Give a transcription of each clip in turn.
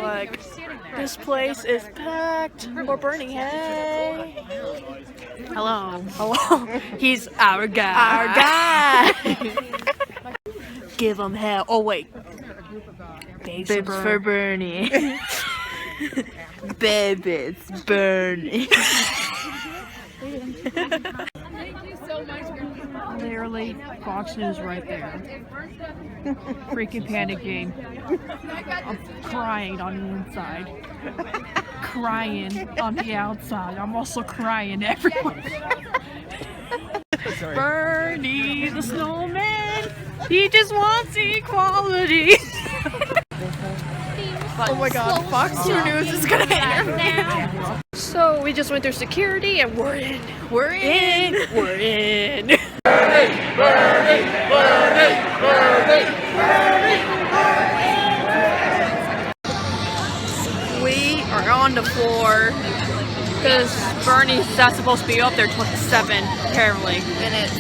Like, this place is packed. We're burning hay. Hello. Hello. He's our guy. Our guy. Give him hell. Oh wait. Babes for Bernie. Babies Bernie. Thank you so much. Literally, Fox News right there. Freaking panicking. I'm crying on the inside. Crying on the outside. I'm also crying everywhere. Bernie the snowman. He just wants equality. Oh my god, Fox News is gonna interview. So we just went through security and we're in. We're in. We're in. Bernie, Bernie, Bernie, Bernie, Bernie, Bernie. We are on the floor because Bernie's not supposed to be up there till 7 apparently. And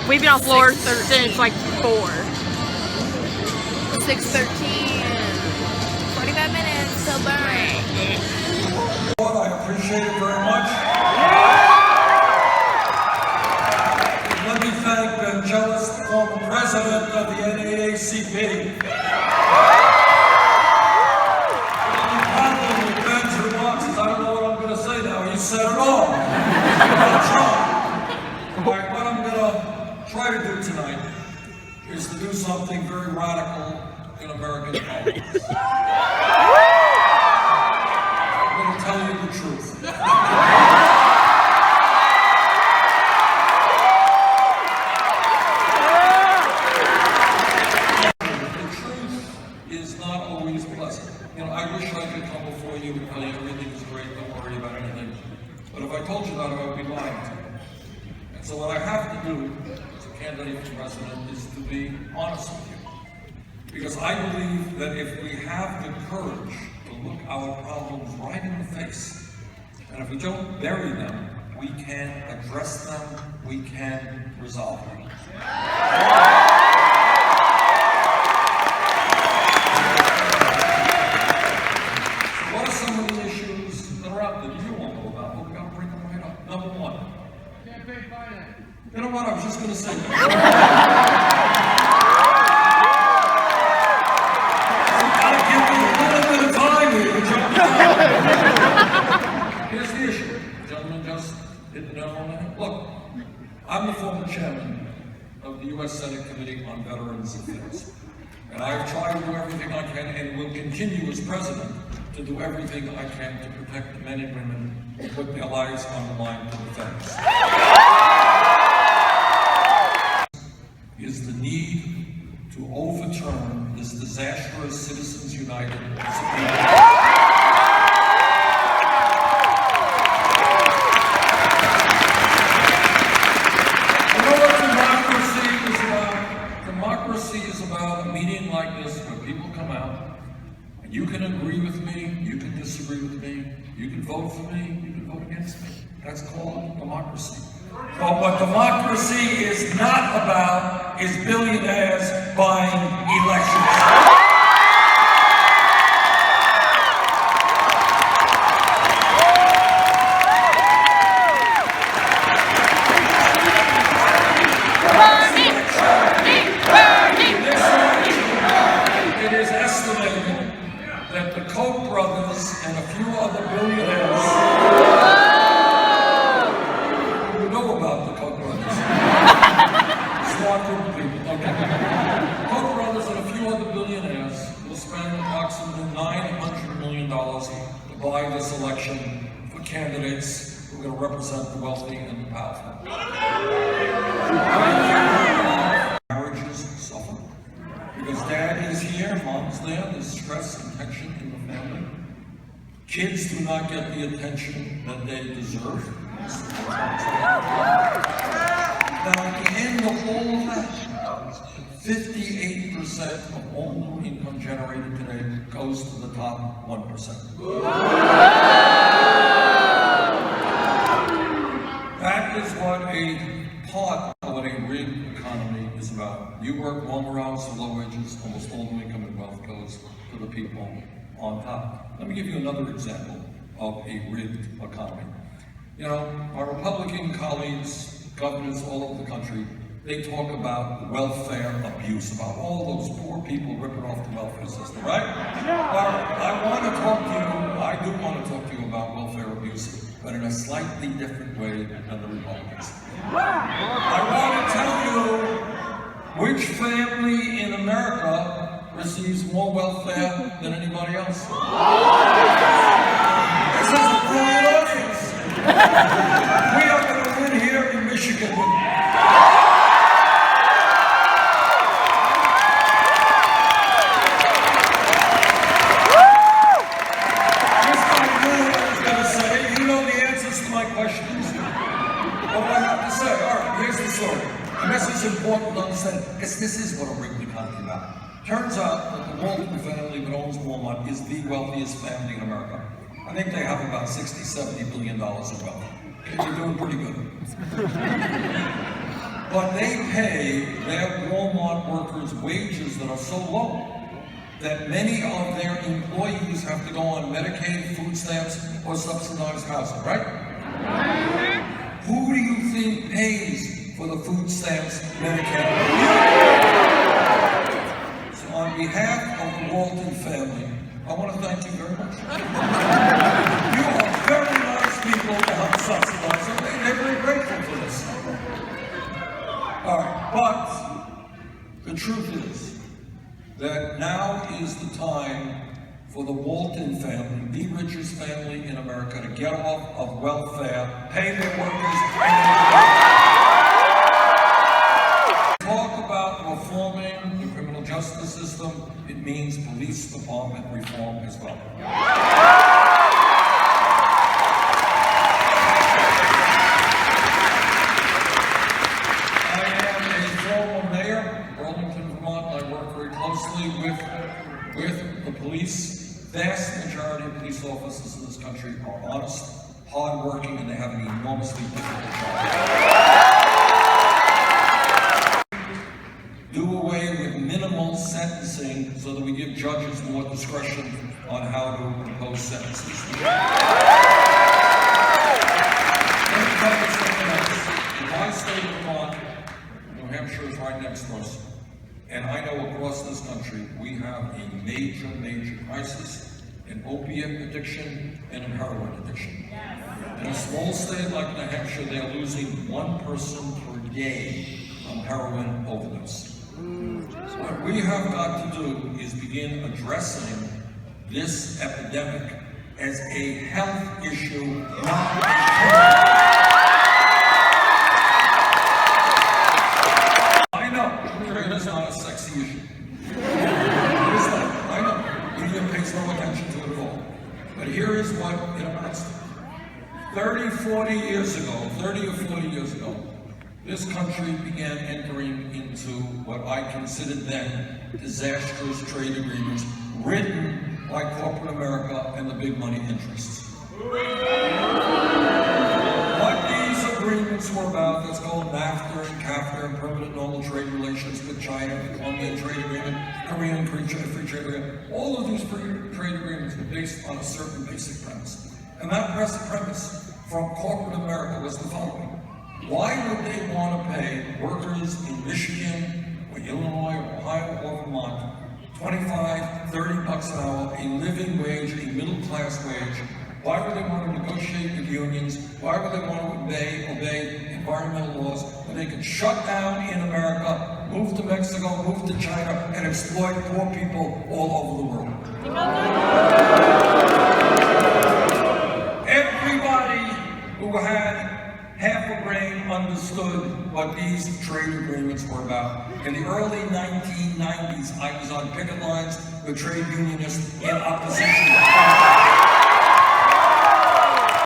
we've been on floor since like 4. 6:13. 45 minutes till Bernie. I appreciate it very much. Let me thank Ben Jealous, former president of the NAACP. With Ben's remarks, I don't know what I'm going to say now. He said it all. All right, what I'm going to try to do tonight is to do something very radical in American politics. I'm going to tell you the truth. I wish I could come before you and tell you everything is great, don't worry about anything. But if I told you that, I would be lying to you. And so what I have to do as a candidate for president is to be honest with you. Because I believe that if we have the courage to look our problems right in the face, and if we don't bury them, we can address them, we can resolve them. You know what? I was just going to say that. Give me a little bit of time here. Here's the issue. The gentleman just didn't know on that. Look, I'm the former chairman of the U.S. Senate Committee on Veterans Affairs. And I have tried to do everything I can and will continue as president to do everything I can to protect the men and women who put their lives on the line to defend us. Is the need to overturn this disastrous Citizens United Supreme Court. You know what democracy is about? Democracy is about a meeting like this where people come out and you can agree with me, you can disagree with me, you can vote for me, you can vote against me. That's called democracy. But what democracy is not about is billionaires buying elections. It is estimated that the Koch brothers and a few other billionaires Koch brothers and a few other billionaires will spend approximately $900 million to buy this election for candidates who are going to represent the wealthy and the powerful. Marriages suffer because dad is here, mom's there, there's stress and tension in the family. Kids do not get the attention that they deserve. Now, at the end of all of that, 58% of all new income generated today goes to the top 1%. That is what a part of what a rigged economy economy is about. You work longer hours for low wages, almost all the income and wealth goes to the people on top. Let me give you another example of a rigged economy. You know, our Republican colleagues, governors all over the country, they talk about welfare abuse, about all those poor people ripping off the welfare system, right? I want to talk to you, I do want to talk to you about welfare abuse, but in a slightly different way than the Republicans. I want to tell you which family in America receives more welfare than anybody else. This is a brilliant audience. We are going to win here in Michigan. And this is important to understand, because this is what a rigged economy is about. Turns out that the Walton family that owns Walmart is the wealthiest family in America. I think they have about $60–70 billion of wealth. They're doing pretty good. But they pay their Walmart workers wages that are so low that many of their employees have to go on Medicaid, food stamps, or subsidized housing, right? Who do you think pays for the food stamps, Medicaid? So on behalf of the Walton family, I want to thank you very much. You are very nice people to help subsidize them. They're very grateful for this. All right, but the truth is that now is the time for the Walton family, the richest family in America, to get off of welfare, pay their workers, talk about reforming the criminal justice system. It means police department reform as well. I am a former mayor of Burlington, Vermont. I work very closely with the police. Vast majority of police officers in this country are honest, hardworking, and they have an enormously difficult job. Do away with minimal sentencing so that we give judges more discretion on how to impose sentences. Let me tell you something else. In my state of Vermont, New Hampshire is right next to us. And I know across this country, we have a major, major crisis in opiate addiction and in heroin addiction. In a small state like New Hampshire, they're losing one person per day from heroin overdose. What we have got to do is begin addressing this epidemic as a health issue, not a it's not a sexy issue. It is not. I know. Media pays no attention to it at all. But here is what it amounts to. 30 or 40 years ago, this country began entering into what I considered then disastrous trade agreements written by corporate America and the big money interests. What these agreements were about, that's called NAFTA and CAFTA and permanent normal trade relations with China, the Colombian trade agreement, Korean free trade agreement, all of these free trade agreements were based on a certain basic premise. And that premise from corporate America was the following. Why would they want to pay workers in Michigan or Illinois or Ohio or Vermont $25–30 an hour, a living wage, a middle-class wage? Why would they want to negotiate with unions? Why would they want to obey environmental laws when they could shut down in America, move to Mexico, move to China, and exploit poor people all over the world? Everybody who had half a brain understood what these trade agreements were about. In the early 1990s, I was on picket lines with trade unionists in opposition.